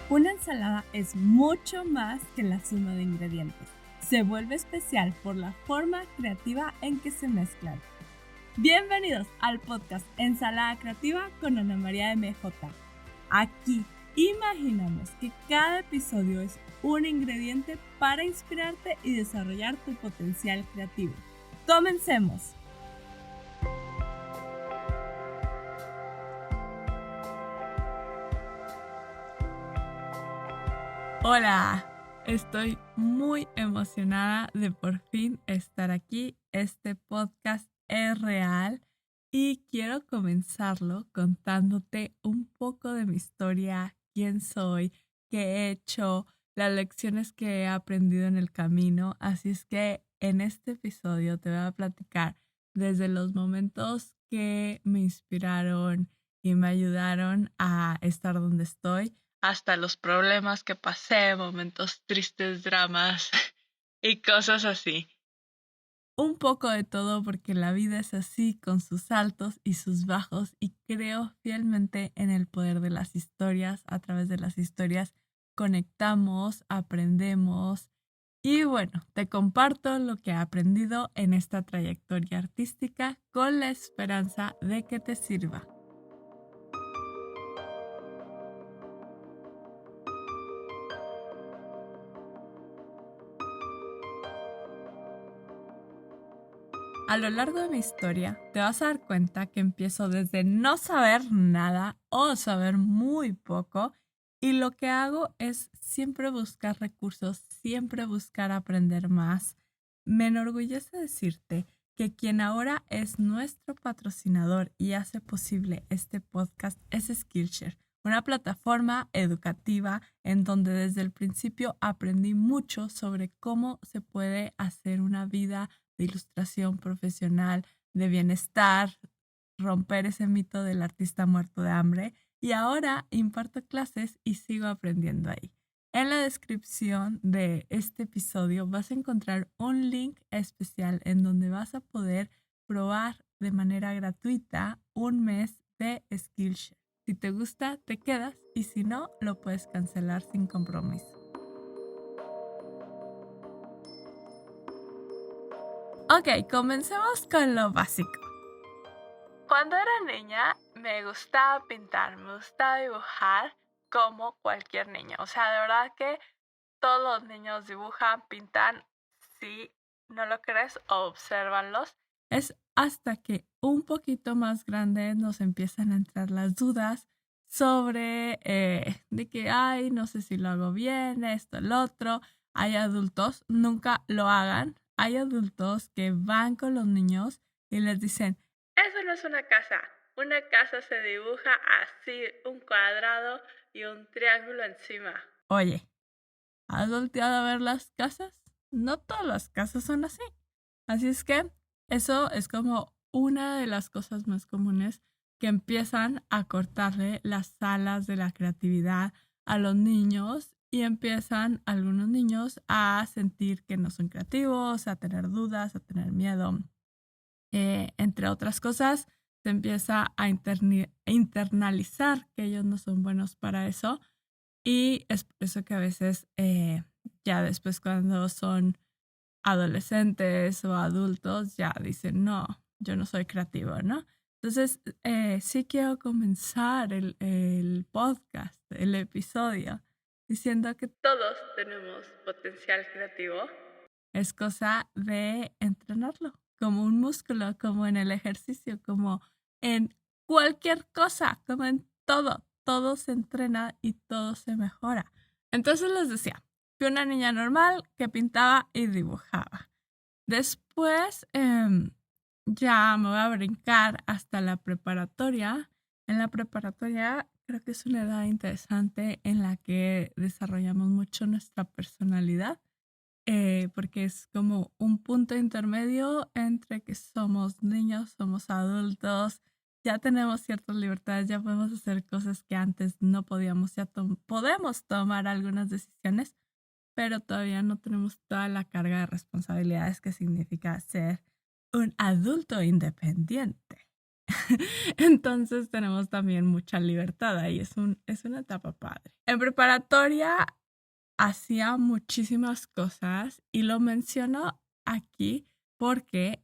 Una ensalada es mucho más que la suma de ingredientes. Se vuelve especial por la forma creativa en que se mezclan. Bienvenidos al podcast Ensalada Creativa con Ana María MJ. Aquí imaginamos que cada episodio es un ingrediente para inspirarte y desarrollar tu potencial creativo. ¡Comencemos! Hola, estoy muy emocionada de por fin estar aquí. Este podcast es real y quiero comenzarlo contándote un poco de mi historia, quién soy, qué he hecho, las lecciones que he aprendido en el camino. Así es que en este episodio te voy a platicar desde los momentos que me inspiraron y me ayudaron a estar donde estoy hasta los problemas que pasé, momentos tristes, dramas y cosas así. Un poco de todo porque la vida es así, con sus altos y sus bajos, y creo fielmente en el poder de las historias. A través de las historias conectamos, aprendemos y bueno, te comparto lo que he aprendido en esta trayectoria artística con la esperanza de que te sirva. A lo largo de mi historia, te vas a dar cuenta que empiezo desde no saber nada o saber muy poco, y lo que hago es siempre buscar recursos, siempre buscar aprender más. Me enorgullece decirte que quien ahora es nuestro patrocinador y hace posible este podcast es Skillshare, una plataforma educativa en donde desde el principio aprendí mucho sobre cómo se puede hacer una vida de ilustración profesional, de bienestar, romper ese mito del artista muerto de hambre, y ahora imparto clases y sigo aprendiendo ahí. En la descripción de este episodio vas a encontrar un link especial en donde vas a poder probar de manera gratuita un mes de Skillshare. Si te gusta, te quedas, y si no, lo puedes cancelar sin compromiso. Ok, comencemos con lo básico. Cuando era niña me gustaba pintar, me gustaba dibujar como cualquier niño. O sea, de verdad que todos los niños dibujan, pintan. Si no lo crees, obsérvanlos. Es hasta que un poquito más grande nos empiezan a entrar las dudas sobre de que, ay, no sé si lo hago bien, esto, el otro. Hay adultos, nunca lo hagan. Hay adultos que van con los niños y les dicen, eso no es una casa. Una casa se dibuja así, un cuadrado y un triángulo encima. Oye, ¿has volteado a ver las casas? No todas las casas son así. Así es que eso es como una de las cosas más comunes que empiezan a cortarle las alas de la creatividad a los niños, y empiezan algunos niños a sentir que no son creativos, a tener dudas, a tener miedo. Entre otras cosas, se empieza a internalizar que ellos no son buenos para eso, y es por eso que a veces ya después, cuando son adolescentes o adultos, ya dicen, no, yo no soy creativo, ¿no? Entonces, sí quiero comenzar el podcast, el episodio, diciendo que todos tenemos potencial creativo. Es cosa de entrenarlo, como un músculo, como en el ejercicio, como en cualquier cosa, como en todo. Todo se entrena y todo se mejora. Entonces les decía, fui una niña normal que pintaba y dibujaba. Después ya me voy a brincar hasta la preparatoria. En la preparatoria creo que es una edad interesante en la que desarrollamos mucho nuestra personalidad, porque es como un punto intermedio entre que somos niños, somos adultos, ya tenemos ciertas libertades, ya podemos hacer cosas que antes no podíamos, ya podemos tomar algunas decisiones, pero todavía no tenemos toda la carga de responsabilidades que significa ser un adulto independiente. Entonces tenemos también mucha libertad ahí, es una etapa padre. En preparatoria hacía muchísimas cosas y lo menciono aquí porque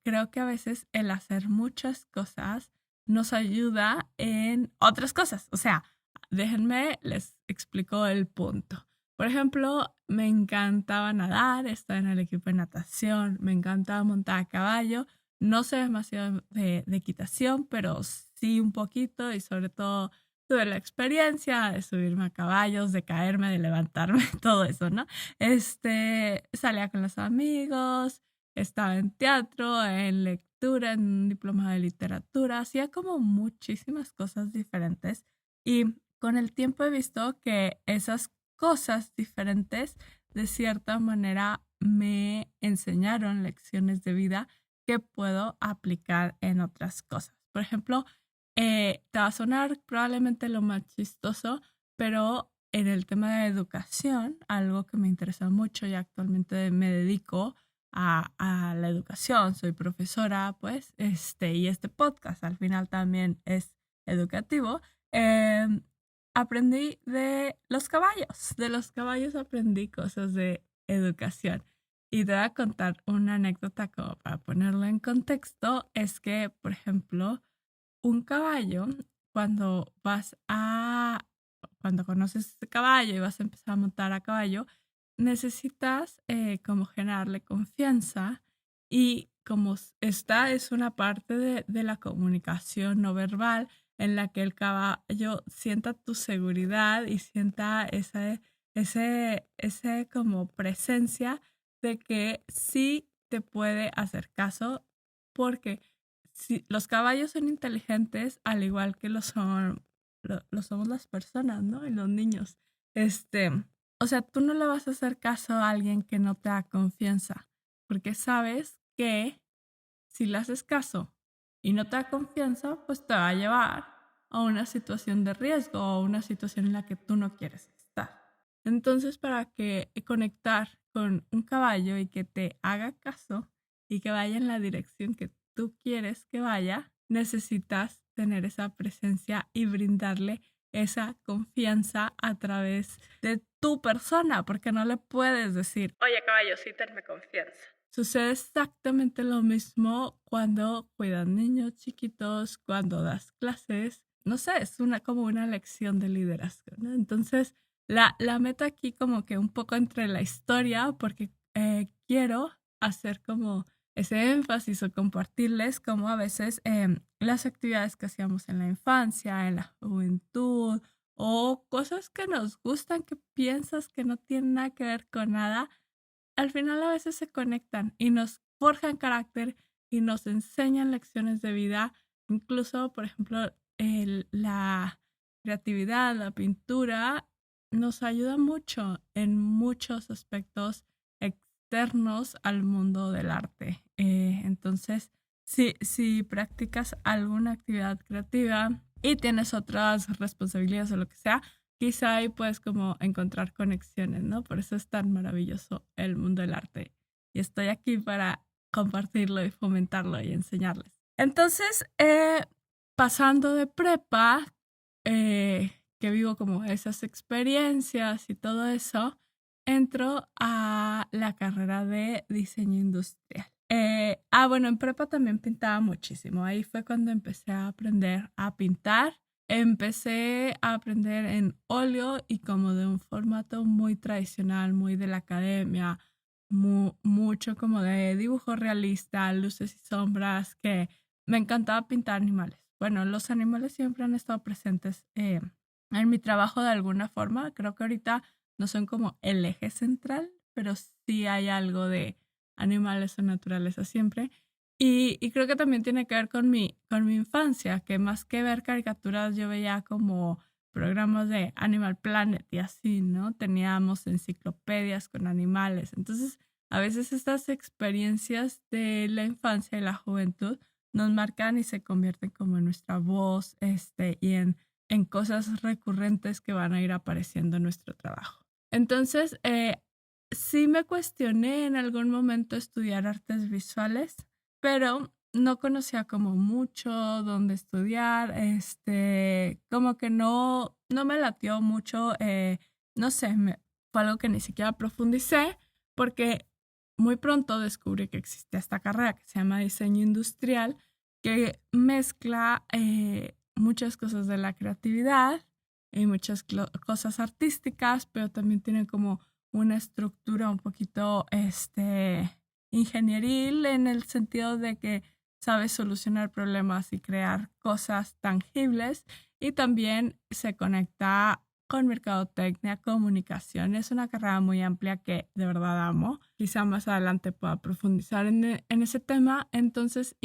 creo que a veces el hacer muchas cosas nos ayuda en otras cosas. O sea, déjenme, les explico el punto. Por ejemplo, me encantaba nadar, estaba en el equipo de natación, me encantaba montar a caballo. No sé demasiado de equitación, pero sí un poquito y sobre todo tuve la experiencia de subirme a caballos, de caerme, de levantarme, todo eso, ¿no? Salía con los amigos, estaba en teatro, en lectura, en un diploma de literatura, hacía como muchísimas cosas diferentes y con el tiempo he visto que esas cosas diferentes de cierta manera me enseñaron lecciones de vida que puedo aplicar en otras cosas. Por ejemplo, te va a sonar probablemente lo más chistoso, pero en el tema de educación, algo que me interesa mucho y actualmente me dedico a la educación, soy profesora, pues, y este podcast al final también es educativo. eh, Aprendí de los caballos aprendí cosas de educación. Y te voy a contar una anécdota como para ponerlo en contexto, es que, por ejemplo, un caballo, cuando cuando conoces este caballo y vas a empezar a montar a caballo, necesitas como generarle confianza y como esta es una parte de la comunicación no verbal en la que el caballo sienta tu seguridad y sienta ese como presencia de que sí te puede hacer caso porque sí, los caballos son inteligentes al igual que lo somos las personas, ¿no? Y los niños. Este, o sea, tú no le vas a hacer caso a alguien que no te da confianza, porque sabes que si le haces caso y no te da confianza, pues te va a llevar a una situación de riesgo o a una situación en la que tú no quieres estar. Entonces, para que conectar con un caballo y que te haga caso y que vaya en la dirección que tú quieres que vaya, necesitas tener esa presencia y brindarle esa confianza a través de tu persona, porque no le puedes decir, oye caballo, sí, tenme confianza. Sucede exactamente lo mismo cuando cuidas niños chiquitos, cuando das clases. No sé, es como una lección de liderazgo, ¿no? Entonces, la meto aquí como que un poco entre la historia porque quiero hacer como ese énfasis o compartirles como a veces las actividades que hacíamos en la infancia, en la juventud o cosas que nos gustan que piensas que no tienen nada que ver con nada, al final a veces se conectan y nos forjan carácter y nos enseñan lecciones de vida. Incluso, por ejemplo, la creatividad, la pintura, nos ayuda mucho en muchos aspectos externos al mundo del arte. Entonces, si practicas alguna actividad creativa y tienes otras responsabilidades o lo que sea, quizá ahí puedes como encontrar conexiones, ¿no? Por eso es tan maravilloso el mundo del arte. Y estoy aquí para compartirlo y fomentarlo y enseñarles. Entonces, pasando de prepa, que vivo como esas experiencias y todo eso, entro a la carrera de diseño industrial. Bueno, en prepa también pintaba muchísimo. Ahí fue cuando empecé a aprender a pintar. Empecé a aprender en óleo y como de un formato muy tradicional, muy de la academia, mucho como de dibujo realista, luces y sombras, que me encantaba pintar animales. Bueno, los animales siempre han estado presentes en mi trabajo de alguna forma. Creo que ahorita no son como el eje central, pero sí hay algo de animales o naturaleza siempre. Y creo que también tiene que ver con mi infancia, que más que ver caricaturas yo veía como programas de Animal Planet y así, ¿no? Teníamos enciclopedias con animales. Entonces, a veces estas experiencias de la infancia y la juventud nos marcan y se convierten como en nuestra voz, y en cosas recurrentes que van a ir apareciendo en nuestro trabajo. Entonces, sí me cuestioné en algún momento estudiar artes visuales, pero no conocía como mucho dónde estudiar, como que no me latió mucho, no sé, fue algo que ni siquiera profundicé porque muy pronto descubrí que existe esta carrera que se llama diseño industrial, que mezcla muchas cosas de la creatividad y muchas cosas artísticas, pero también tiene como una estructura un poquito ingenieril en el sentido de que sabe solucionar problemas y crear cosas tangibles y también se conecta con mercadotecnia, comunicación. Es una carrera muy amplia que de verdad amo. Quizá más adelante pueda profundizar en ese tema. Entonces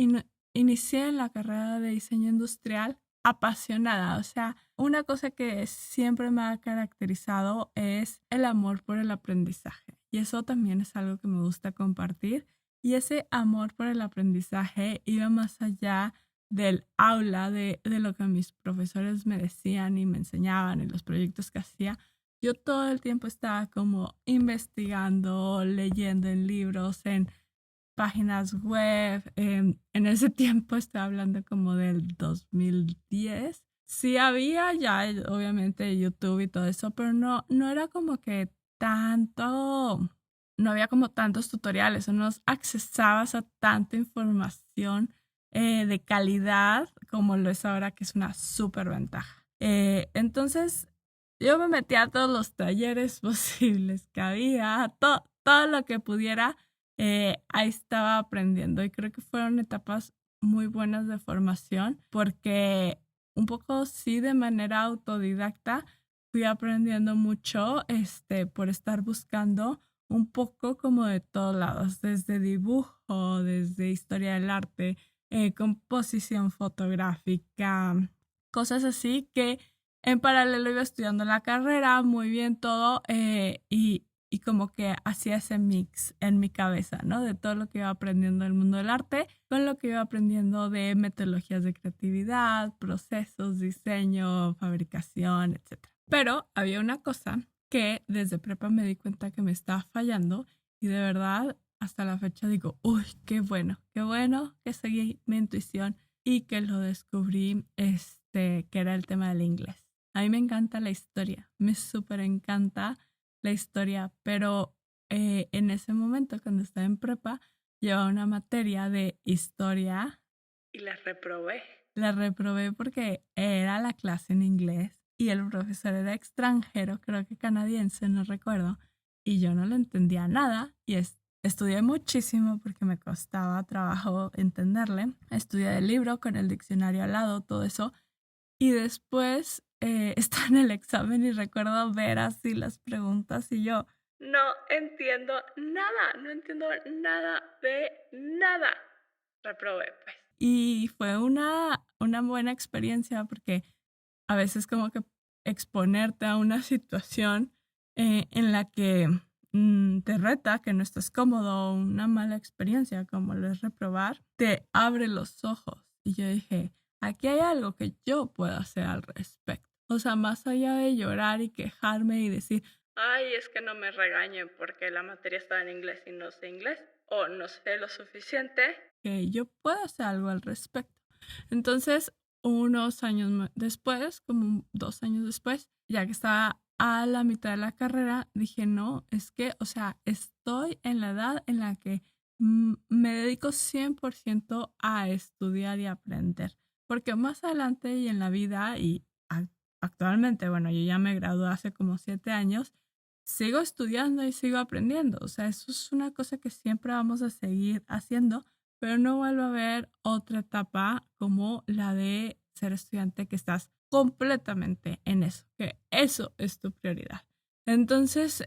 inicié en la carrera de diseño industrial apasionada. O sea, una cosa que siempre me ha caracterizado es el amor por el aprendizaje. Y eso también es algo que me gusta compartir. Y ese amor por el aprendizaje iba más allá del aula, de lo que mis profesores me decían y me enseñaban y los proyectos que hacía. Yo todo el tiempo estaba como investigando, leyendo en libros, en páginas web. En ese tiempo estaba hablando como del 2010. Sí había ya, obviamente, YouTube y todo eso, pero no era como que tanto, no había como tantos tutoriales, o no accesabas a tanta información de calidad como lo es ahora, que es una súper ventaja. Entonces, yo me metí a todos los talleres posibles que había, todo lo que pudiera, ahí estaba aprendiendo y creo que fueron etapas muy buenas de formación porque un poco sí de manera autodidacta fui aprendiendo mucho por estar buscando un poco como de todos lados, desde dibujo, desde historia del arte, composición fotográfica, cosas así que en paralelo iba estudiando la carrera, muy bien todo, y como que hacía ese mix en mi cabeza, ¿no? De todo lo que iba aprendiendo del mundo del arte, con lo que iba aprendiendo de metodologías de creatividad, procesos, diseño, fabricación, etc. Pero había una cosa que desde prepa me di cuenta que me estaba fallando y de verdad hasta la fecha digo, uy, qué bueno que seguí mi intuición y que lo descubrí, que era el tema del inglés. A mí me encanta la historia, me súper encanta la historia, pero en ese momento, cuando estaba en prepa, llevaba una materia de historia y la reprobé. La reprobé porque era la clase en inglés y el profesor era extranjero, creo que canadiense, no recuerdo, y yo no le entendía nada y estudié muchísimo porque me costaba trabajo entenderle. Estudié el libro con el diccionario al lado, todo eso, y después estaba en el examen y recuerdo ver así las preguntas y yo no entiendo nada, no entiendo nada de nada. Reprobé, pues. Y fue una buena experiencia porque a veces como que exponerte a una situación en la que te reta, que no estás cómodo, una mala experiencia como lo es reprobar, te abre los ojos. Y yo dije, aquí hay algo que yo puedo hacer al respecto. O sea, más allá de llorar y quejarme y decir, ay, es que no me regañen porque la materia está en inglés y no sé inglés, o no sé lo suficiente, que yo puedo hacer algo al respecto. Entonces, unos años después, como 2 años después, ya que estaba a la mitad de la carrera, dije, no, es que, o sea, estoy en la edad en la que me dedico 100% a estudiar y aprender, porque más adelante y en la vida y actualmente, bueno, yo ya me gradué hace como 7 años, sigo estudiando y sigo aprendiendo, o sea, eso es una cosa que siempre vamos a seguir haciendo, pero no vuelvo a ver otra etapa como la de ser estudiante que estás completamente en eso, que eso es tu prioridad. Entonces,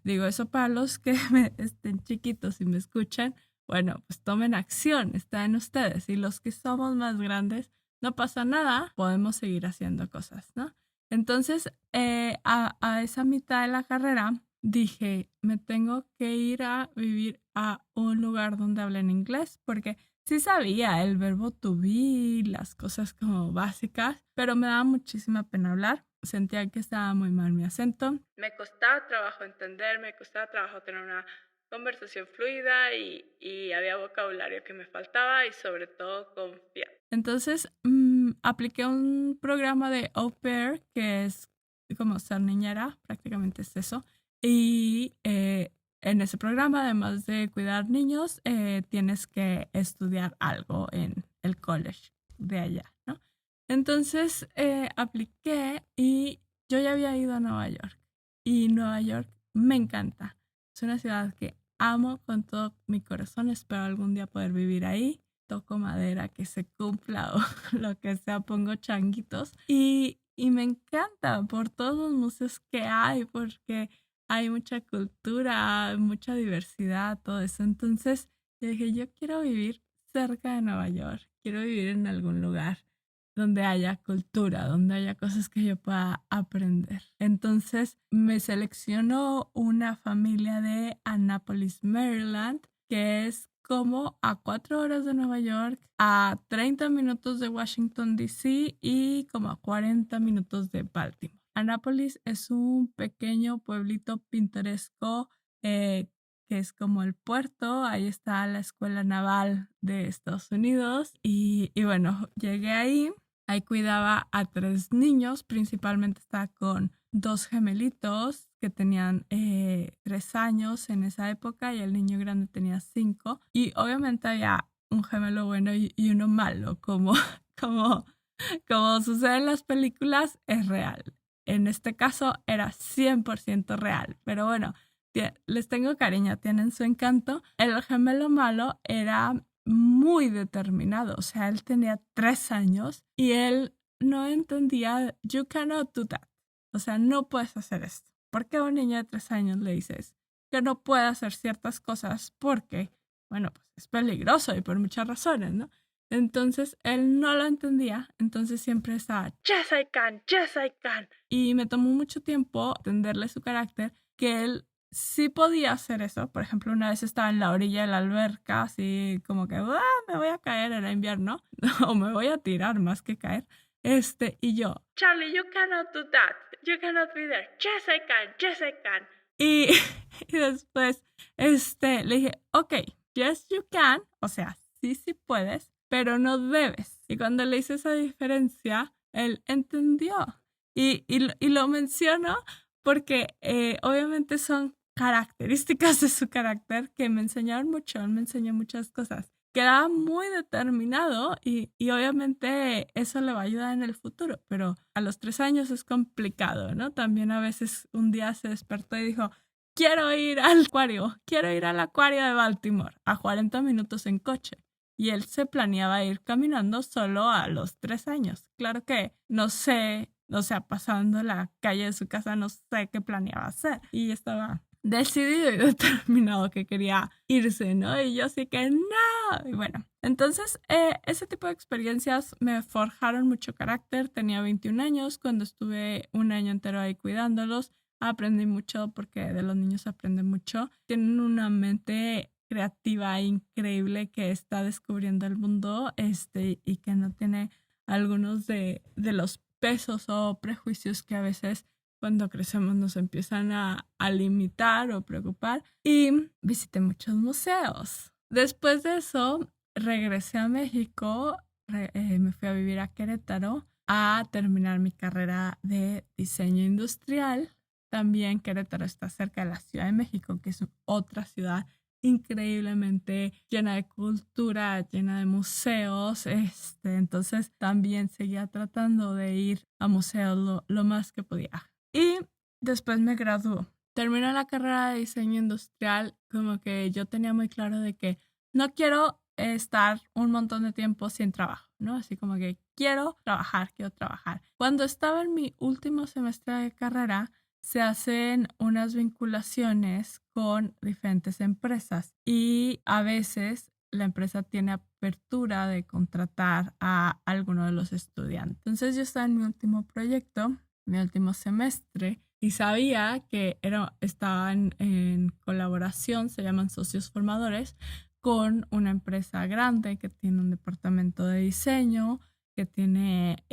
digo eso para los que estén chiquitos y me escuchan, bueno, pues tomen acción, está en ustedes. Y los que somos más grandes, no pasa nada, podemos seguir haciendo cosas, ¿no? Entonces, a esa mitad de la carrera, dije, me tengo que ir a vivir a un lugar donde hablen inglés, porque sí sabía el verbo to be, las cosas como básicas, pero me daba muchísima pena hablar. Sentía que estaba muy mal mi acento. Me costaba trabajo entender, me costaba trabajo tener una conversación fluida y había vocabulario que me faltaba y sobre todo confianza. Entonces apliqué un programa de au pair que es como ser niñera, prácticamente es eso. Y en ese programa, además de cuidar niños, tienes que estudiar algo en el college de allá, ¿no? Entonces apliqué y yo ya había ido a Nueva York. Y Nueva York me encanta. Es una ciudad que amo con todo mi corazón. Espero algún día poder vivir ahí. Toco madera, que se cumpla o lo que sea, pongo changuitos. Y me encanta por todos los museos que hay, porque hay mucha cultura, mucha diversidad, todo eso. Entonces yo dije, yo quiero vivir cerca de Nueva York. Quiero vivir en algún lugar donde haya cultura, donde haya cosas que yo pueda aprender. Entonces me seleccionó una familia de Annapolis, Maryland, que es como a 4 horas de Nueva York, a 30 minutos de Washington, D.C. y como a 40 minutos de Baltimore. Annapolis es un pequeño pueblito pintoresco que es como el puerto. Ahí está la Escuela Naval de Estados Unidos y bueno, llegué ahí. Ahí cuidaba a 3 niños, principalmente estaba con 2 gemelitos que tenían 3 años en esa época y el niño grande tenía 5. Y obviamente había un gemelo bueno y uno malo, como sucede en las películas, es real. En este caso era 100% real, pero bueno, les tengo cariño, tienen su encanto. El gemelo malo era muy determinado, o sea, él tenía 3 años y él no entendía, you cannot do that, o sea, no puedes hacer esto. ¿Por qué a un niño de 3 años le dices que no puede hacer ciertas cosas? Porque, bueno, pues es peligroso y por muchas razones, ¿no? Entonces, él no lo entendía, entonces siempre estaba, yes I can, yes I can. Y me tomó mucho tiempo entenderle su carácter, que él sí podía hacer eso. Por ejemplo, una vez estaba en la orilla de la alberca, así como que me voy a caer, era invierno, o me voy a tirar más que caer. Y yo, Charlie, you cannot do that. You cannot be there. Yes, I can. Yes, I can. Y después, le dije, ok, yes, you can. O sea, sí puedes, pero no debes. Y cuando le hice esa diferencia, él entendió. Y lo menciono porque obviamente son características de su carácter que me enseñaron mucho. Él me enseñó muchas cosas. Quedaba muy determinado y obviamente eso le va a ayudar en el futuro, pero a los 3 años es complicado, ¿no? También a veces un día se despertó y dijo, quiero ir al acuario de Baltimore, a 40 minutos en coche. Y él se planeaba ir caminando solo a los 3 años. Claro que no sé, o sea, pasando la calle de su casa, no sé qué planeaba hacer. Y estaba decidido y determinado que quería irse, ¿no? Y yo sí que no. Y bueno, entonces ese tipo de experiencias me forjaron mucho carácter. Tenía 21 años cuando estuve un año entero ahí cuidándolos. Aprendí mucho porque de los niños se aprende mucho. Tienen una mente creativa increíble que está descubriendo el mundo y que no tiene algunos de los pesos o prejuicios que a veces cuando crecemos nos empiezan a limitar o preocupar. Y visité muchos museos. Después de eso, regresé a México, me fui a vivir a Querétaro a terminar mi carrera de diseño industrial. También Querétaro está cerca de la Ciudad de México, que es otra ciudad increíblemente llena de cultura, llena de museos. Entonces también seguía tratando de ir a museos lo más que podía. Y después me graduó. Terminé la carrera de diseño industrial, como que yo tenía muy claro de que no quiero estar un montón de tiempo sin trabajo, ¿no? Así como que quiero trabajar. Cuando estaba en mi último semestre de carrera, se hacen unas vinculaciones con diferentes empresas y a veces la empresa tiene apertura de contratar a alguno de los estudiantes. Entonces yo estaba en mi último proyecto, mi último semestre, y sabía que estaba en colaboración, se llaman socios formadores, con una empresa grande que tiene un departamento de diseño, que tiene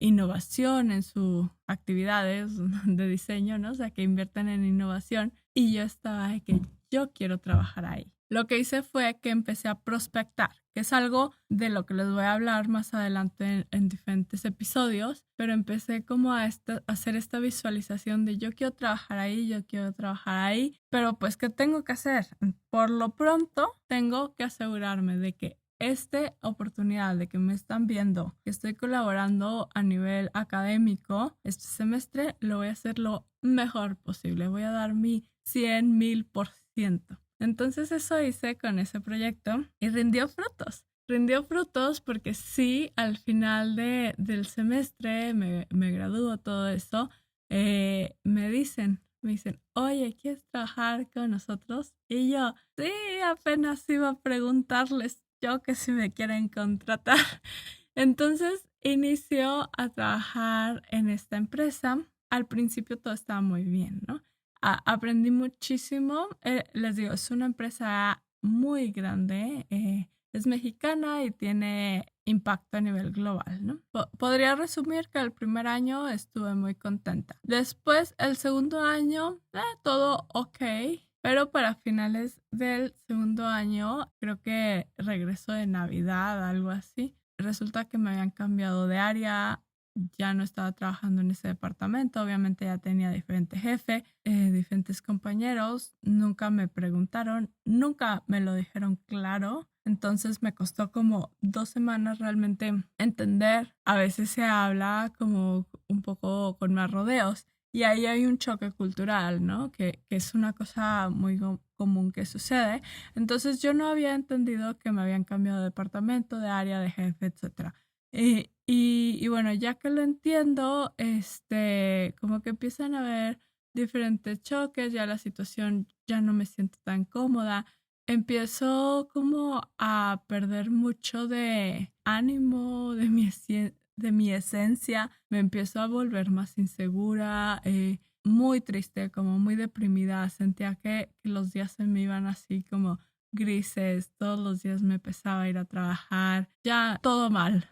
innovación en sus actividades de diseño, ¿no? O sea, que invierten en innovación. y yo estaba de que yo quiero trabajar ahí. Lo que hice fue que empecé a prospectar, que es algo de lo que les voy a hablar más adelante en diferentes episodios, pero empecé como a hacer esta visualización de yo quiero trabajar ahí, yo quiero trabajar ahí, pero pues ¿qué tengo que hacer? Por lo pronto tengo que asegurarme de que esta oportunidad de que me están viendo, que estoy colaborando a nivel académico este semestre, lo voy a hacer lo mejor posible, voy a dar mi 100,000%. Entonces eso hice con ese proyecto y rindió frutos. Rindió frutos porque sí, al final del semestre me gradúo, todo eso, me dicen, oye, ¿quieres trabajar con nosotros? Y yo, sí, apenas iba a preguntarles yo que si me quieren contratar. Entonces inició a trabajar en esta empresa. Al principio todo estaba muy bien, ¿no? Aprendí muchísimo. Les digo, es una empresa muy grande, es mexicana y tiene impacto a nivel global, ¿no? Podría resumir que el primer año estuve muy contenta. Después, el segundo año, todo ok, pero para finales del segundo año, creo que regreso de Navidad, algo así, resulta que me habían cambiado de área, ya no estaba trabajando en ese departamento, obviamente ya tenía diferente jefe, diferentes compañeros, nunca me preguntaron, nunca me lo dijeron claro, entonces me costó como 2 semanas realmente entender, a veces se habla como un poco con más rodeos y ahí hay un choque cultural, ¿no? Que es una cosa muy común que sucede, entonces yo no había entendido que me habían cambiado de departamento, de área, de jefe, etcétera. Y bueno, ya que lo entiendo, como que empiezan a haber diferentes choques, ya la situación ya no me siento tan cómoda, empiezo como a perder mucho de ánimo, de mi esencia, me empiezo a volver más insegura, muy triste, como muy deprimida, sentía que los días se me iban así como grises, todos los días me pesaba ir a trabajar, ya todo mal,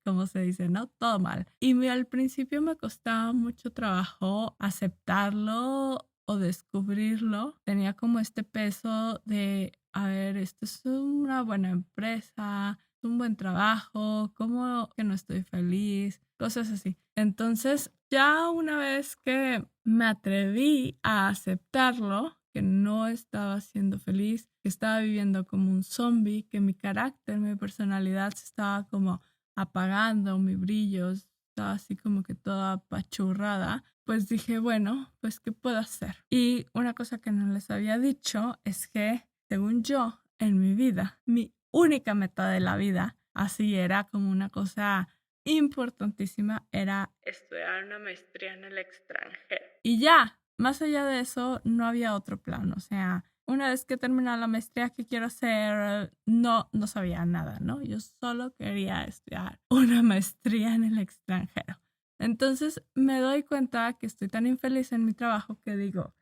como se dice, ¿no? Todo mal. Y al principio me costaba mucho trabajo aceptarlo o descubrirlo. Tenía como este peso de, a ver, esto es una buena empresa, es un buen trabajo, ¿cómo que no estoy feliz? Cosas así. Entonces, ya una vez que me atreví a aceptarlo, que no estaba siendo feliz, que estaba viviendo como un zombie, que mi carácter, mi personalidad se estaba como apagando, mi brillo estaba así como que toda apachurrada, pues dije, bueno, pues ¿qué puedo hacer? Y una cosa que no les había dicho es que, según yo, en mi vida, mi única meta de la vida, así era como una cosa importantísima, era estudiar una maestría en el extranjero. Y ya, más allá de eso, no había otro plan. O sea, una vez que terminé la maestría, ¿qué quiero hacer? No sabía nada, ¿no? Yo solo quería estudiar una maestría en el extranjero. Entonces me doy cuenta que estoy tan infeliz en mi trabajo que digo,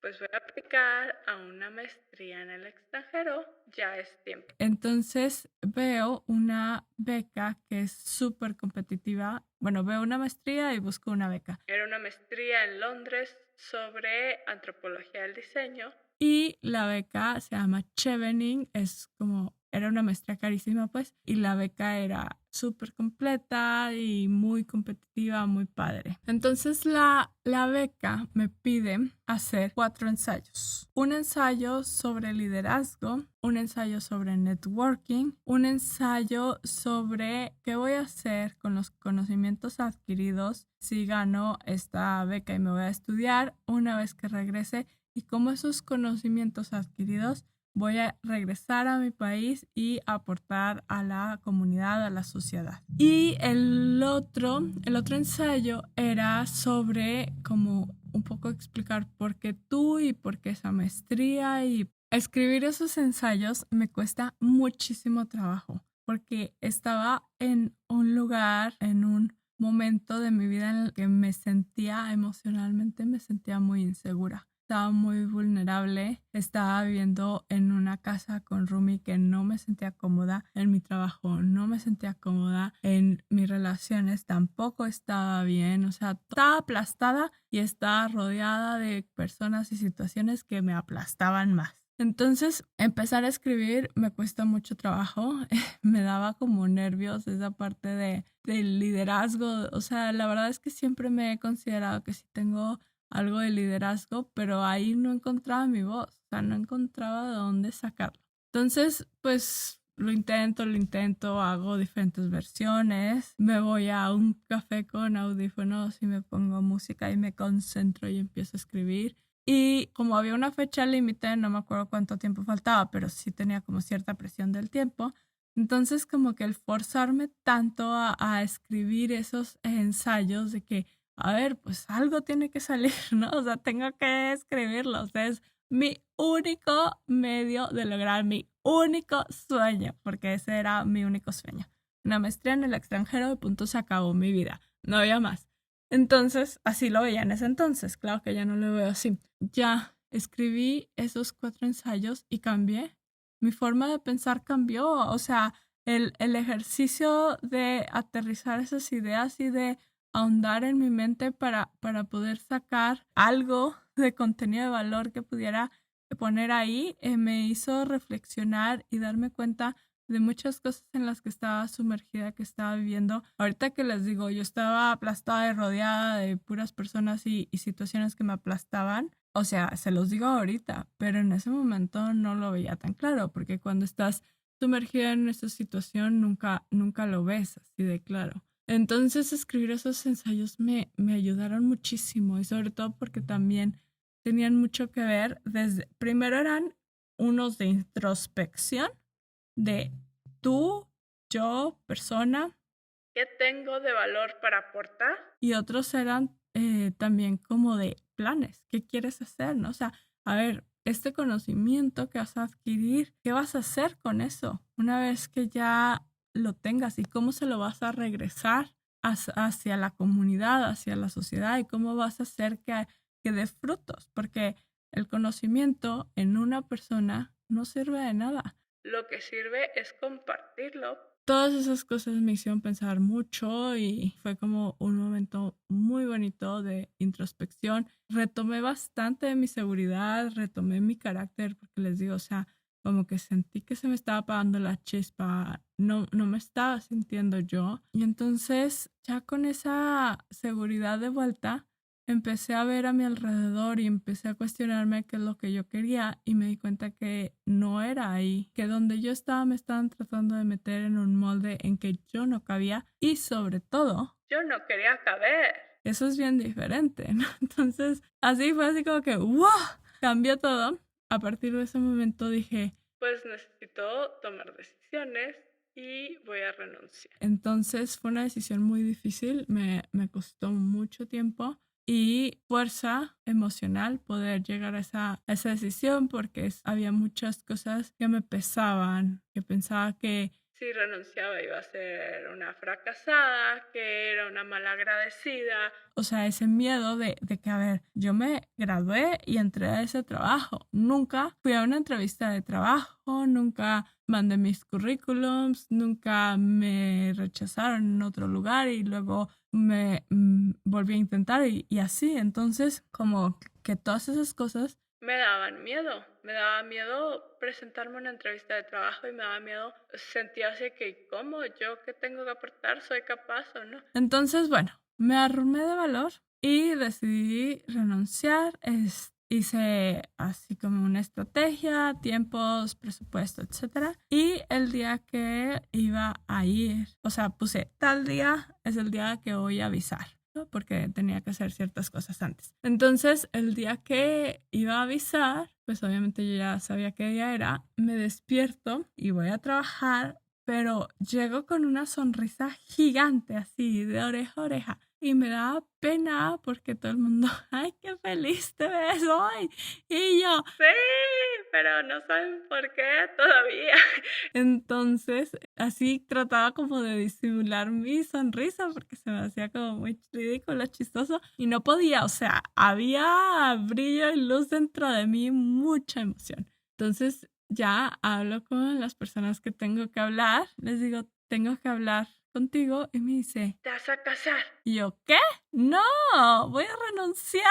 pues voy a aplicar a una maestría en el extranjero, ya es tiempo. Entonces veo una beca que es súper competitiva. Bueno, veo una maestría y busco una beca. Era una maestría en Londres sobre antropología del diseño. Y la beca se llama Chevening, era una maestría carísima pues, y la beca era súper completa y muy competitiva, muy padre. Entonces la beca me pide hacer 4 ensayos. Un ensayo sobre liderazgo, un ensayo sobre networking, un ensayo sobre qué voy a hacer con los conocimientos adquiridos si gano esta beca y me voy a estudiar una vez que regrese y cómo esos conocimientos adquiridos voy a regresar a mi país y aportar a la comunidad, a la sociedad. Y el otro ensayo era sobre como un poco explicar por qué tú y por qué esa maestría, y escribir esos ensayos me cuesta muchísimo trabajo porque estaba en un lugar, en un momento de mi vida en el que emocionalmente me sentía muy insegura. estaba muy vulnerable, estaba viviendo en una casa con roomie que no me sentía cómoda, en mi trabajo no me sentía cómoda, en mis relaciones tampoco estaba bien, o sea, estaba aplastada y estaba rodeada de personas y situaciones que me aplastaban más. Entonces, empezar a escribir me cuesta mucho trabajo, me daba como nervios esa parte del liderazgo, o sea, la verdad es que siempre me he considerado que sí tengo algo de liderazgo, pero ahí no encontraba mi voz, o sea, no encontraba de dónde sacarlo. Entonces, pues lo intento, hago diferentes versiones, me voy a un café con audífonos y me pongo música y me concentro y empiezo a escribir. Y como había una fecha límite, no me acuerdo cuánto tiempo faltaba, pero sí tenía como cierta presión del tiempo. Entonces como que el forzarme tanto a escribir esos ensayos de que, a ver, pues algo tiene que salir, ¿no? O sea, tengo que escribirlo. O sea, es mi único medio de lograr mi único sueño, porque ese era mi único sueño. Una maestría en el extranjero, de punto se acabó mi vida. No había más. Entonces, así lo veía en ese entonces. Claro que ya no lo veo así. Ya escribí esos 4 ensayos y cambié. Mi forma de pensar cambió. O sea, el ejercicio de aterrizar esas ideas y de ahondar en mi mente para poder sacar algo de contenido de valor que pudiera poner ahí, me hizo reflexionar y darme cuenta de muchas cosas en las que estaba sumergida, que estaba viviendo. Ahorita que les digo, yo estaba aplastada y rodeada de puras personas y situaciones que me aplastaban. O sea, se los digo ahorita, pero en ese momento no lo veía tan claro, porque cuando estás sumergida en esa situación nunca lo ves así de claro. Entonces escribir esos ensayos me ayudaron muchísimo y sobre todo porque también tenían mucho que ver primero eran unos de introspección de tú, yo, persona, ¿qué tengo de valor para aportar? Y otros eran también como de planes, ¿qué quieres hacer? ¿No? O sea, a ver, este conocimiento que vas a adquirir, ¿qué vas a hacer con eso una vez que ya lo tengas y cómo se lo vas a regresar hacia la comunidad, hacia la sociedad y cómo vas a hacer que dé frutos? Porque el conocimiento en una persona no sirve de nada. Lo que sirve es compartirlo. Todas esas cosas me hicieron pensar mucho y fue como un momento muy bonito de introspección. Retomé bastante de mi seguridad, retomé mi carácter, porque les digo, o sea, como que sentí que se me estaba apagando la chispa, no me estaba sintiendo yo. Y entonces, ya con esa seguridad de vuelta, empecé a ver a mi alrededor y empecé a cuestionarme qué es lo que yo quería y me di cuenta que no era ahí, que donde yo estaba me estaban tratando de meter en un molde en que yo no cabía y sobre todo, yo no quería caber. Eso es bien diferente, ¿no? Entonces, así fue así como que ¡wow! Cambió todo. A partir de ese momento dije, pues necesito tomar decisiones y voy a renunciar. Entonces fue una decisión muy difícil, me costó mucho tiempo y fuerza emocional poder llegar a esa decisión porque había muchas cosas que me pesaban, que pensaba que si renunciaba iba a ser una fracasada, que era una malagradecida. O sea, ese miedo de que, a ver, yo me gradué y entré a ese trabajo. Nunca fui a una entrevista de trabajo, nunca mandé mis currículums, nunca me rechazaron en otro lugar y luego me volví a intentar y así. Entonces, como que todas esas cosas me daban miedo. Me daba miedo presentarme a una entrevista de trabajo y me daba miedo sentir así que, ¿cómo? ¿Yo qué tengo que aportar? ¿Soy capaz o no? Entonces, bueno, me armé de valor y decidí renunciar. Hice así como una estrategia, tiempos, presupuesto, etcétera. Y el día que iba a ir, o sea, puse tal día es el día que voy a avisar, ¿no? Porque tenía que hacer ciertas cosas antes. Entonces, el día que iba a avisar, pues obviamente yo ya sabía qué día era, me despierto y voy a trabajar, pero llego con una sonrisa gigante así, de oreja a oreja. y me daba pena porque todo el mundo, ¡ay, qué feliz te ves hoy! Y yo, sí, pero no saben por qué todavía. Entonces, así trataba como de disimular mi sonrisa porque se me hacía como muy ridículo, chistoso y no podía, o sea, había brillo y luz dentro de mí, mucha emoción. Entonces, ya hablo con las personas que tengo que hablar, les digo, tengo que hablar contigo y me dice, ¿te vas a casar? Y yo, ¿qué? No, voy a renunciar.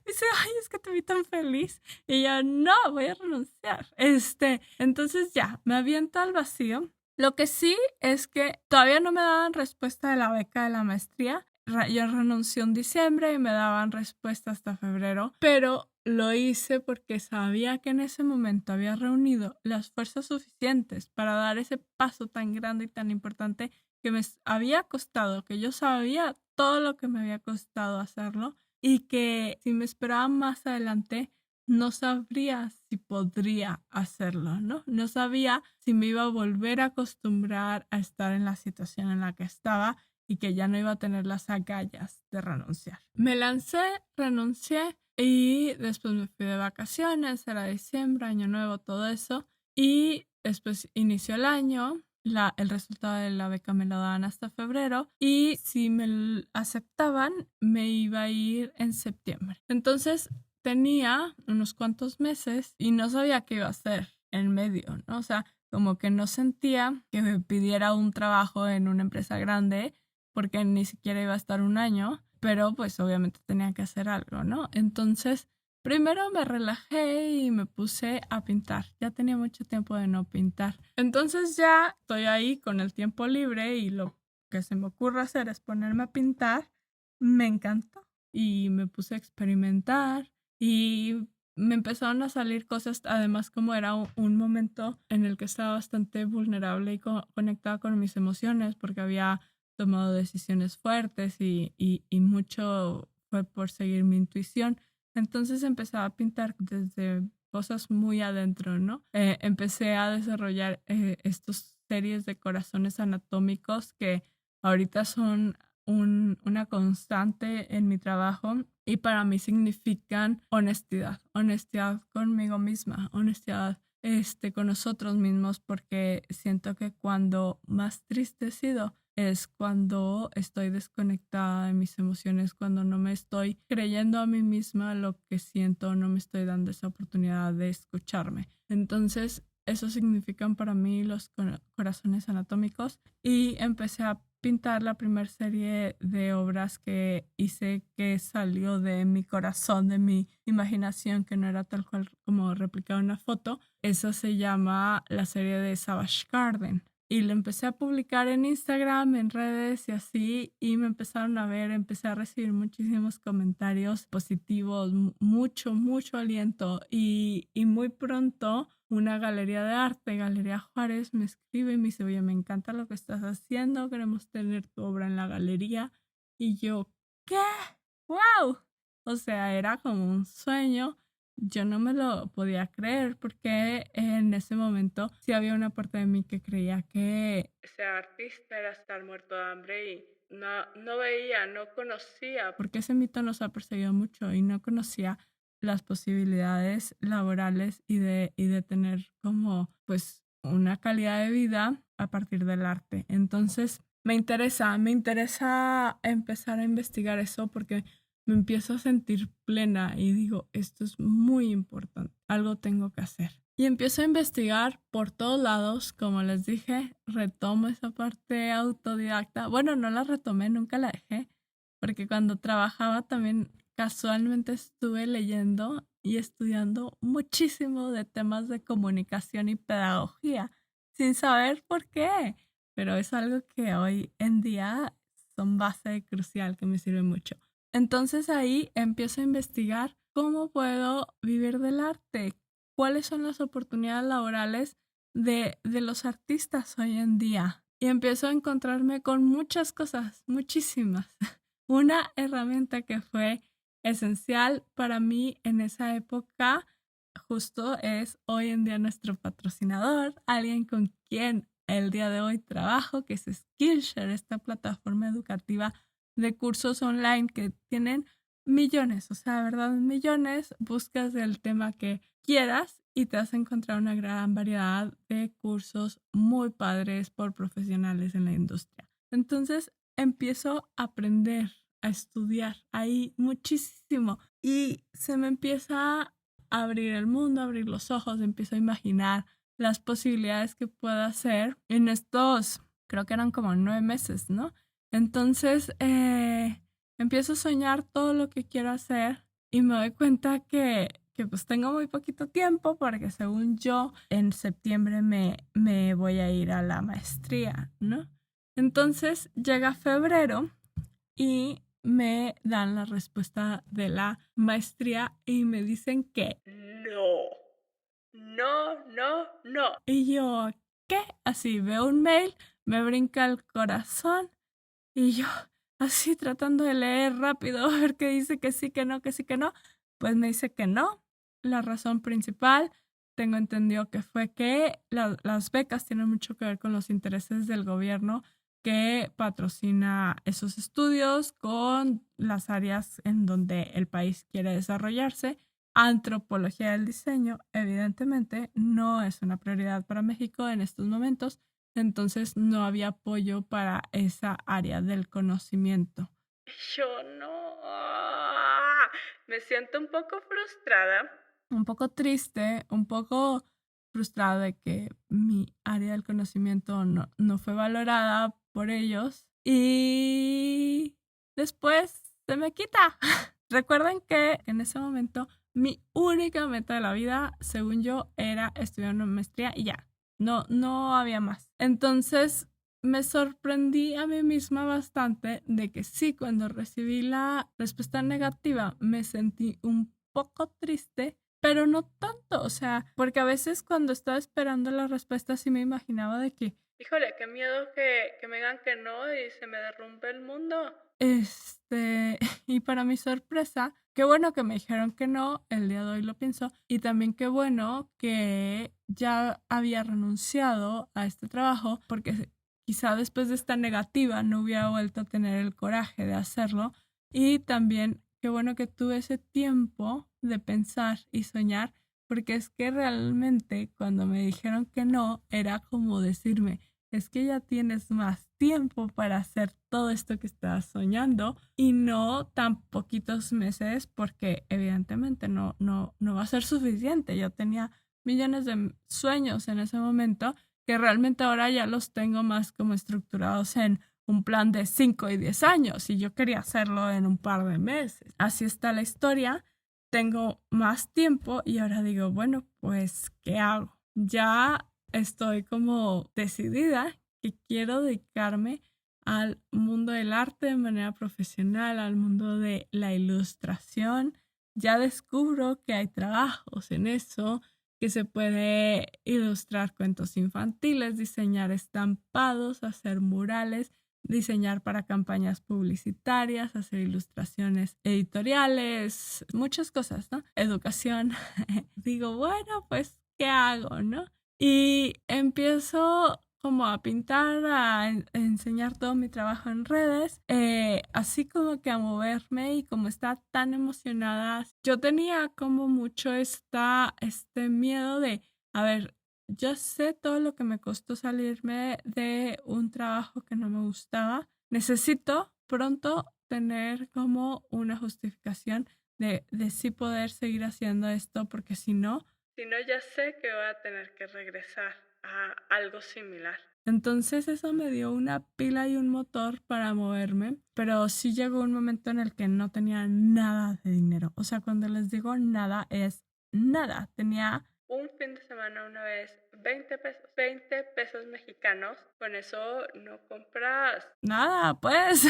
Me dice, ay, es que te vi tan feliz. Y yo, no, voy a renunciar. Entonces ya, me aviento al vacío. Lo que sí es que todavía no me daban respuesta de la beca de la maestría. Yo renuncié en diciembre y me daban respuesta hasta febrero, pero lo hice porque sabía que en ese momento había reunido las fuerzas suficientes para dar ese paso tan grande y tan importante que me había costado, que yo sabía todo lo que me había costado hacerlo y que si me esperaba más adelante no sabría si podría hacerlo, ¿no? No sabía si me iba a volver a acostumbrar a estar en la situación en la que estaba y que ya no iba a tener las agallas de renunciar. Me lancé, renuncié y después me fui de vacaciones, era diciembre, año nuevo, todo eso. Y después inició el año, el resultado de la beca me lo daban hasta febrero y si me aceptaban me iba a ir en septiembre. Entonces tenía unos cuantos meses y no sabía qué iba a hacer en medio, ¿no? O sea, como que no sentía que me pidiera un trabajo en una empresa grande porque ni siquiera iba a estar un año, pero pues obviamente tenía que hacer algo, ¿no? Entonces, primero me relajé y me puse a pintar. Ya tenía mucho tiempo de no pintar. Entonces ya estoy ahí con el tiempo libre y lo que se me ocurre hacer es ponerme a pintar. Me encantó y me puse a experimentar y me empezaron a salir cosas, además como era un momento en el que estaba bastante vulnerable y conectada con mis emociones porque había tomado decisiones fuertes y mucho fue por seguir mi intuición. Entonces empecé a pintar desde cosas muy adentro, ¿no? Empecé a desarrollar estas series de corazones anatómicos que ahorita son una constante en mi trabajo y para mí significan honestidad, honestidad conmigo misma, honestidad con nosotros mismos, porque siento que cuando más triste he sido es cuando estoy desconectada de mis emociones, cuando no me estoy creyendo a mí misma lo que siento, no me estoy dando esa oportunidad de escucharme. Entonces, eso significan para mí los corazones anatómicos y empecé a pintar la primera serie de obras que hice que salió de mi corazón, de mi imaginación, que no era tal cual como replicar una foto. Esa se llama la serie de Savage Garden. Y lo empecé a publicar en Instagram, en redes y así, y me empezaron a ver, empecé a recibir muchísimos comentarios positivos, mucho aliento. Y muy pronto una galería de arte, Galería Juárez, me escribe y me dice, oye, me encanta lo que estás haciendo, queremos tener tu obra en la galería. Y yo, ¿qué? ¡Wow! O sea, era como un sueño. Yo no me lo podía creer porque en ese momento sí había una parte de mí que creía que ser artista era estar muerto de hambre y no veía, no conocía, porque ese mito nos ha perseguido mucho y no conocía las posibilidades laborales y de tener como pues una calidad de vida a partir del arte. Entonces me interesa empezar a investigar eso porque me empiezo a sentir plena y digo, esto es muy importante, algo tengo que hacer. Y empiezo a investigar por todos lados, como les dije, retomo esa parte autodidacta. Bueno, no la retomé, nunca la dejé, porque cuando trabajaba también casualmente estuve leyendo y estudiando muchísimo de temas de comunicación y pedagogía, sin saber por qué, pero es algo que hoy en día son base crucial que me sirve mucho. Entonces ahí empiezo a investigar cómo puedo vivir del arte, cuáles son las oportunidades laborales de los artistas hoy en día. Y empiezo a encontrarme con muchas cosas, muchísimas. Una herramienta que fue esencial para mí en esa época justo es hoy en día nuestro patrocinador, alguien con quien el día de hoy trabajo, que es Skillshare, esta plataforma educativa de cursos online que tienen millones, o sea, ¿verdad? Millones, buscas el tema que quieras y te vas a encontrar una gran variedad de cursos muy padres por profesionales en la industria. Entonces empiezo a aprender, a estudiar ahí muchísimo y se me empieza a abrir el mundo, a abrir los ojos, empiezo a imaginar las posibilidades que pueda hacer en estos, creo que eran como 9 meses, ¿no? Entonces, empiezo a soñar todo lo que quiero hacer y me doy cuenta que pues tengo muy poquito tiempo porque según yo en septiembre me voy a ir a la maestría, ¿no? Entonces llega febrero y me dan la respuesta de la maestría y me dicen que no, no, no, no. Y yo, ¿qué? Así veo un mail, me brinca el corazón y yo así tratando de leer rápido a ver qué dice, que sí, que no, que sí, que no. Pues me dice que no. La razón principal, tengo entendido que fue que las becas tienen mucho que ver con los intereses del gobierno que patrocina esos estudios con las áreas en donde el país quiere desarrollarse. Antropología del diseño, evidentemente, no es una prioridad para México en estos momentos, entonces no había apoyo para esa área del conocimiento. Yo no. Me siento un poco frustrada. Un poco triste, un poco frustrada de que mi área del conocimiento no fue valorada por ellos. Y después se me quita. Recuerden que en ese momento mi única meta de la vida, según yo, era estudiar una maestría y ya. No había más. Entonces me sorprendí a mí misma bastante de que sí, cuando recibí la respuesta negativa me sentí un poco triste, pero no tanto, o sea, porque a veces cuando estaba esperando la respuesta sí me imaginaba de que, híjole, qué miedo que me digan que no y se me derrumbe el mundo. Y para mi sorpresa, qué bueno que me dijeron que no, el día de hoy lo pienso, y también qué bueno que ya había renunciado a este trabajo, porque quizá después de esta negativa no hubiera vuelto a tener el coraje de hacerlo, y también qué bueno que tuve ese tiempo de pensar y soñar, porque es que realmente cuando me dijeron que no, era como decirme, es que ya tienes más tiempo para hacer todo esto que estás soñando y no tan poquitos meses porque evidentemente no va a ser suficiente. Yo tenía millones de sueños en ese momento que realmente ahora ya los tengo más como estructurados en un plan de 5 y 10 años y yo quería hacerlo en un par de meses. Así está la historia. Tengo más tiempo y ahora digo, bueno, pues, ¿qué hago? Ya estoy como decidida que quiero dedicarme al mundo del arte de manera profesional, al mundo de la ilustración. Ya descubro que hay trabajos en eso, que se puede ilustrar cuentos infantiles, diseñar estampados, hacer murales, diseñar para campañas publicitarias, hacer ilustraciones editoriales, muchas cosas, ¿no? Educación. Digo, bueno, pues, ¿qué hago, no? Y empiezo como a pintar, a enseñar todo mi trabajo en redes, así como que a moverme y como estaba tan emocionada, yo tenía como mucho este miedo de, a ver, yo sé todo lo que me costó salirme de un trabajo que no me gustaba, necesito pronto tener como una justificación de sí poder seguir haciendo esto, porque si no, ya sé que voy a tener que regresar a algo similar. Entonces eso me dio una pila y un motor para moverme, pero sí llegó un momento en el que no tenía nada de dinero. O sea, cuando les digo nada es nada. Tenía un fin de semana una vez 20 pesos mexicanos. Con eso no compras nada, pues.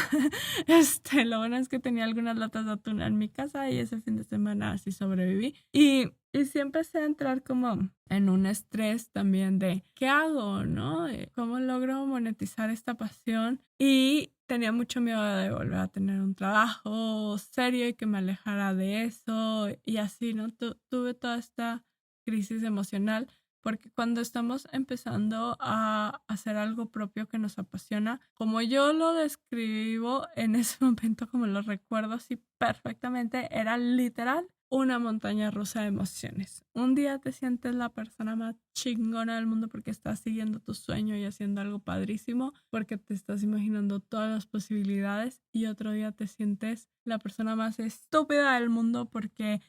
Lo bueno es que tenía algunas latas de atún en mi casa y ese fin de semana así sobreviví. Y sí empecé a entrar como en un estrés también de ¿qué hago, no? ¿Cómo logro monetizar esta pasión? Y tenía mucho miedo de volver a tener un trabajo serio y que me alejara de eso y así, ¿no? Tuve toda esta crisis emocional porque cuando estamos empezando a hacer algo propio que nos apasiona, como yo lo describo en ese momento, como lo recuerdo así perfectamente, era literal una montaña rusa de emociones. Un día te sientes la persona más chingona del mundo porque estás siguiendo tu sueño y haciendo algo padrísimo, porque te estás imaginando todas las posibilidades, y otro día te sientes la persona más estúpida del mundo porque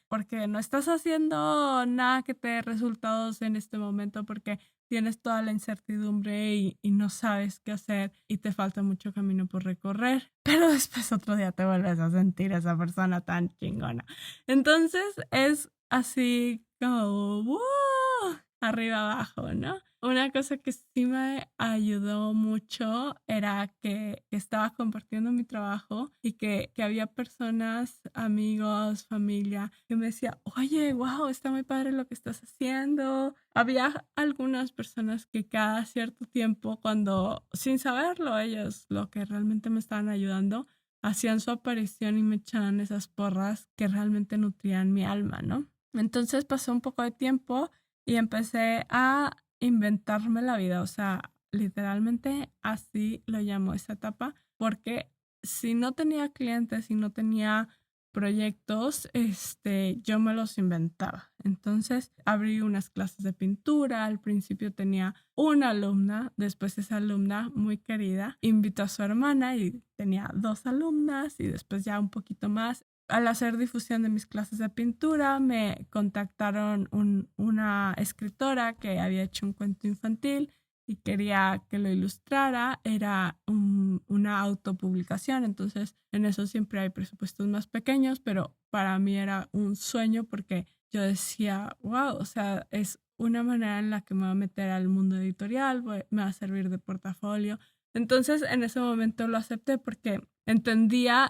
no estás haciendo nada que te dé resultados en este momento, porque tienes toda la incertidumbre y no sabes qué hacer y te falta mucho camino por recorrer, pero después otro día te vuelves a sentir esa persona tan chingona. Entonces es así como ¡wow! Arriba abajo, ¿no? Una cosa que sí me ayudó mucho era que estaba compartiendo mi trabajo y que había personas, amigos, familia, que me decía, oye, wow, está muy padre lo que estás haciendo. Había algunas personas que cada cierto tiempo, cuando, sin saberlo ellos, lo que realmente me estaban ayudando, hacían su aparición y me echaban esas porras que realmente nutrían mi alma, ¿no? Entonces pasó un poco de tiempo y empecé a inventarme la vida, o sea, literalmente así lo llamo esa etapa, porque si no tenía clientes, si no tenía proyectos, yo me los inventaba. Entonces abrí unas clases de pintura, al principio tenía una alumna, después esa alumna muy querida invitó a su hermana y tenía 2 alumnas y después ya un poquito más. Al hacer difusión de mis clases de pintura, me contactaron una escritora que había hecho un cuento infantil y quería que lo ilustrara. Era una autopublicación, entonces en eso siempre hay presupuestos más pequeños, pero para mí era un sueño porque yo decía, wow, o sea, es una manera en la que me voy a meter al mundo editorial, me va a servir de portafolio. Entonces en ese momento lo acepté porque entendía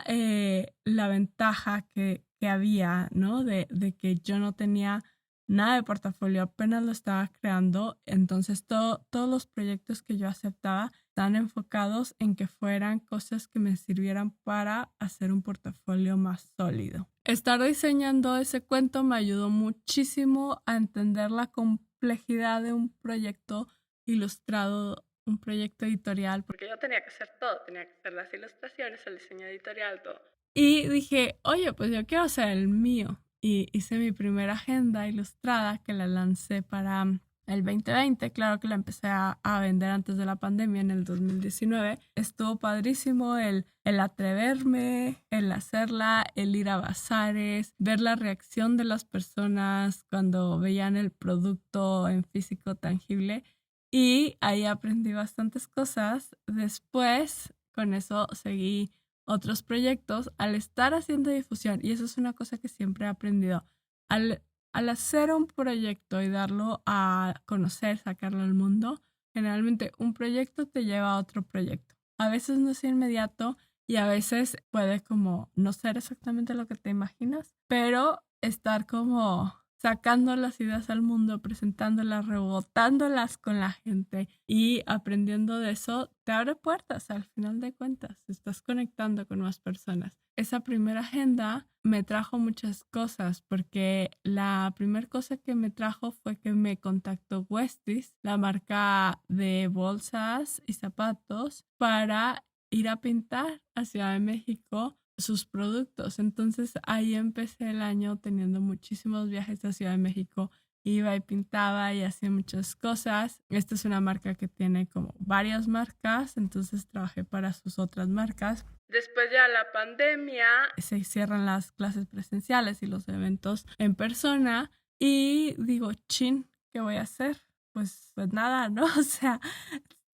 la ventaja que había, ¿no? De que yo no tenía nada de portafolio, apenas lo estaba creando, entonces todos los proyectos que yo aceptaba estaban enfocados en que fueran cosas que me sirvieran para hacer un portafolio más sólido. Estar diseñando ese cuento me ayudó muchísimo a entender la complejidad de un proyecto ilustrado, un proyecto editorial, porque yo tenía que hacer todo, tenía que hacer las ilustraciones, el diseño editorial, todo. Y dije, oye, pues yo quiero hacer el mío. Y hice mi primera agenda ilustrada que la lancé para el 2020. Claro que la empecé a vender antes de la pandemia en el 2019. Estuvo padrísimo el atreverme, el hacerla, el ir a bazares, ver la reacción de las personas cuando veían el producto en físico tangible. Y ahí aprendí bastantes cosas. Después, con eso seguí otros proyectos al estar haciendo difusión. Y eso es una cosa que siempre he aprendido. Al, al hacer un proyecto y darlo a conocer, sacarlo al mundo, generalmente un proyecto te lleva a otro proyecto. A veces no es inmediato y a veces puede como no ser exactamente lo que te imaginas, pero estar como sacando las ideas al mundo, presentándolas, rebotándolas con la gente y aprendiendo de eso, te abre puertas al final de cuentas. Estás conectando con más personas. Esa primera agenda me trajo muchas cosas porque la primera cosa que me trajo fue que me contactó Westies, la marca de bolsas y zapatos, para ir a pintar a Ciudad de México sus productos. Entonces ahí empecé el año teniendo muchísimos viajes a Ciudad de México. Iba y pintaba y hacía muchas cosas. Esta es una marca que tiene como varias marcas, entonces trabajé para sus otras marcas. Después ya la pandemia, se cierran las clases presenciales y los eventos en persona y digo, chin, ¿qué voy a hacer? Pues nada, ¿no? O sea,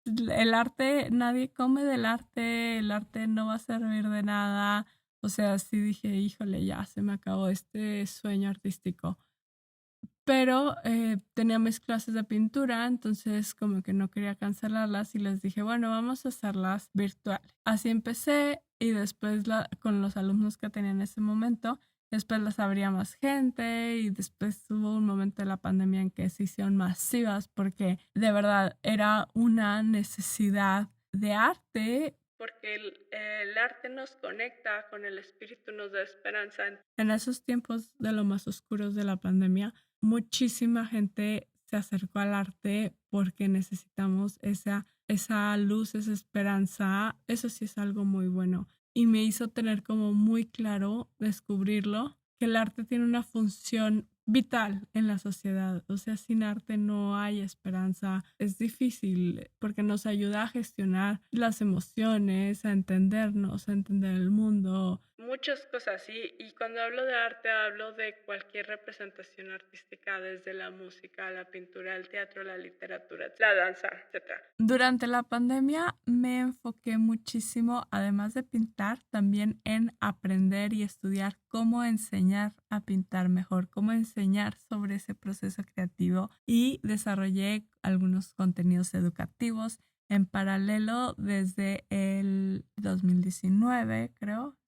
el arte, nadie come del arte, el arte no va a servir de nada. O sea, sí dije, híjole, ya se me acabó este sueño artístico. Pero tenía mis clases de pintura, entonces como que no quería cancelarlas y les dije, bueno, vamos a hacerlas virtuales. Así empecé y después con los alumnos que tenía en ese momento, después las abría más gente y después hubo un momento de la pandemia en que se hicieron masivas porque de verdad era una necesidad de arte, porque el arte nos conecta con el espíritu, nos da esperanza. En esos tiempos de lo más oscuros de la pandemia, muchísima gente se acercó al arte porque necesitamos esa luz, esa esperanza. Eso sí es algo muy bueno. Y me hizo tener como muy claro, descubrirlo, que el arte tiene una función vital en la sociedad. O sea, sin arte no hay esperanza. Es difícil porque nos ayuda a gestionar las emociones, a entendernos, a entender el mundo. Muchas cosas, y cuando hablo de arte hablo de cualquier representación artística, desde la música, la pintura, el teatro, la literatura, la danza, etc. Durante la pandemia me enfoqué muchísimo, además de pintar, también en aprender y estudiar cómo enseñar a pintar mejor, cómo enseñar sobre ese proceso creativo, y desarrollé algunos contenidos educativos en paralelo desde el 2019, creo.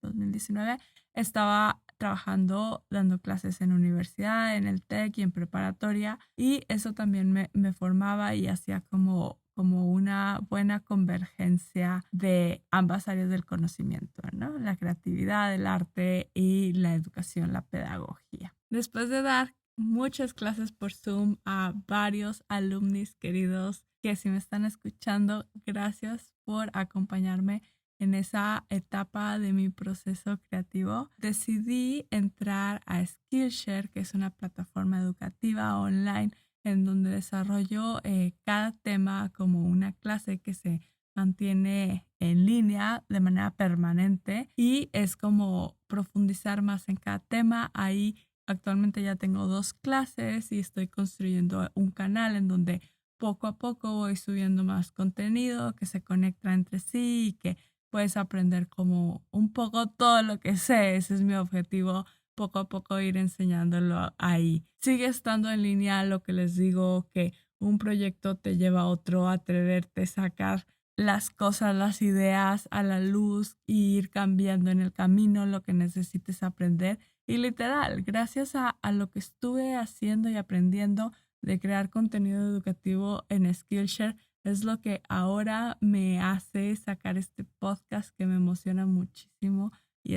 2019, estaba trabajando dando clases en universidad, en el TEC y en preparatoria, y eso también me formaba y hacía como una buena convergencia de ambas áreas del conocimiento, ¿no? La creatividad, el arte y la educación, la pedagogía. Después de dar muchas clases por Zoom a varios alumnos queridos que si me están escuchando, gracias por acompañarme en esa etapa de mi proceso creativo. Decidí entrar a Skillshare, que es una plataforma educativa online en donde desarrollo cada tema como una clase que se mantiene en línea de manera permanente, y es como profundizar más en cada tema. Ahí actualmente ya tengo 2 clases y estoy construyendo un canal en donde poco a poco voy subiendo más contenido que se conecta entre sí y que puedes aprender como un poco todo lo que sé. Ese es mi objetivo, poco a poco ir enseñándolo ahí. Sigue estando en línea lo que les digo, que un proyecto te lleva a otro, a atreverte a sacar las cosas, las ideas a la luz e ir cambiando en el camino lo que necesites aprender. Y literal, gracias a lo que estuve haciendo y aprendiendo de crear contenido educativo en Skillshare, es lo que ahora me hace sacar este podcast que me emociona muchísimo, y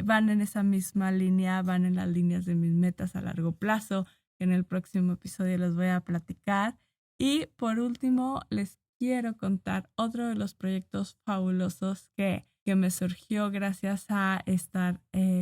van en esa misma línea, van en las líneas de mis metas a largo plazo, que en el próximo episodio les voy a platicar. Y por último, les quiero contar otro de los proyectos fabulosos que me surgió gracias a estar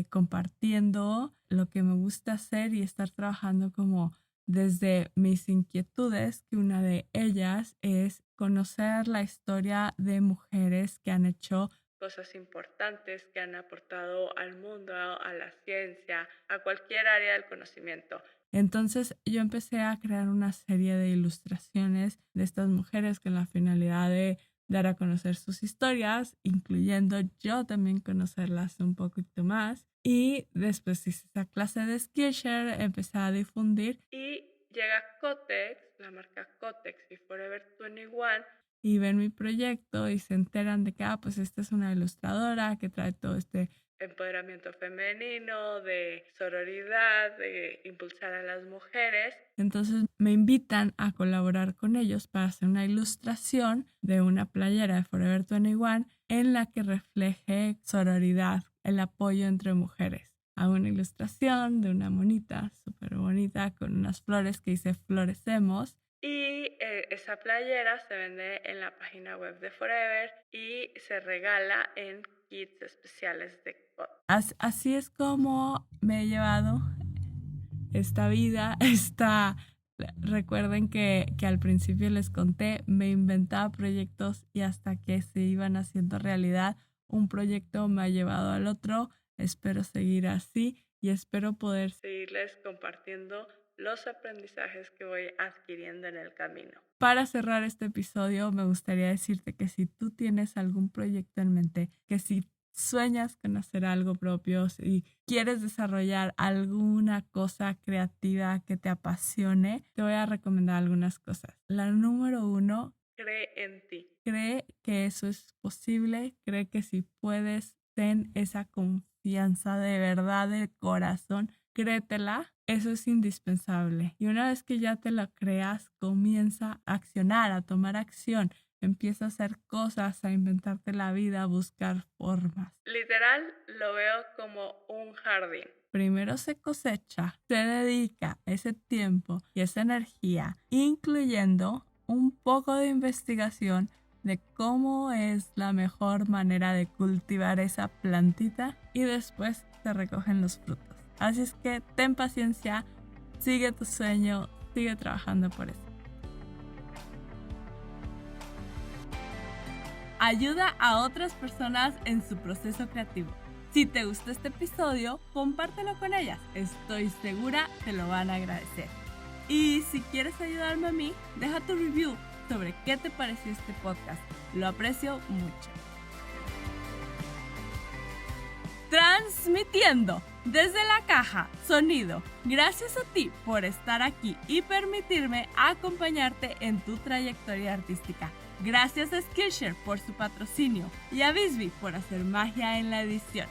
compartiendo lo que me gusta hacer y estar trabajando como desde mis inquietudes, que una de ellas es conocer la historia de mujeres que han hecho cosas importantes, que han aportado al mundo, a la ciencia, a cualquier área del conocimiento. Entonces yo empecé a crear una serie de ilustraciones de estas mujeres con la finalidad de dar a conocer sus historias, incluyendo yo también conocerlas un poquito más. Y después hice esa clase de Skillshare, empecé a difundir y llega Kotex, la marca Kotex y Forever 21, y ven mi proyecto y se enteran de que pues esta es una ilustradora que trae todo este empoderamiento femenino, de sororidad, de impulsar a las mujeres. Entonces me invitan a colaborar con ellos para hacer una ilustración de una playera de Forever 21 en la que refleje sororidad, el apoyo entre mujeres. Hago una ilustración de una monita súper bonita con unas flores que dice Florecemos, y esa playera se vende en la página web de Forever y se regala en kits especiales de Kotex. Así es como me he llevado esta vida. Recuerden que al principio les conté, me inventaba proyectos y hasta que se iban haciendo realidad, un proyecto me ha llevado al otro. Espero seguir así y espero poder seguirles compartiendo los aprendizajes que voy adquiriendo en el camino. Para cerrar este episodio, me gustaría decirte que si tú tienes algún proyecto en mente, que si sueñas con hacer algo propio, si quieres desarrollar alguna cosa creativa que te apasione, te voy a recomendar algunas cosas. La número 1, cree en ti. Cree que eso es posible, cree que si puedes, ten esa confianza de verdad, de corazón, créetela. Eso es indispensable. Y una vez que ya te lo creas, comienza a accionar, a tomar acción. empieza a hacer cosas, a inventarte la vida, a buscar formas. Literal, lo veo como un jardín. Primero se cosecha, se dedica ese tiempo y esa energía, incluyendo un poco de investigación de cómo es la mejor manera de cultivar esa plantita y después se recogen los frutos. Así es que ten paciencia, sigue tu sueño, sigue trabajando por eso. Ayuda a otras personas en su proceso creativo. Si te gustó este episodio, compártelo con ellas. Estoy segura te lo van a agradecer. Y si quieres ayudarme a mí, deja tu review sobre qué te pareció este podcast. Lo aprecio mucho. Transmitiendo desde la caja sonido. Gracias a ti por estar aquí y permitirme acompañarte en tu trayectoria artística. Gracias a Skillshare por su patrocinio y a Bisbee por hacer magia en la edición.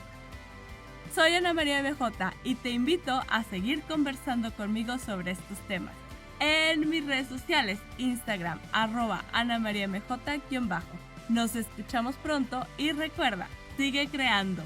Soy Ana María BJ y te invito a seguir conversando conmigo sobre estos temas en mis redes sociales, Instagram, @AnaMariaMJ_. Nos escuchamos pronto y recuerda, sigue creando.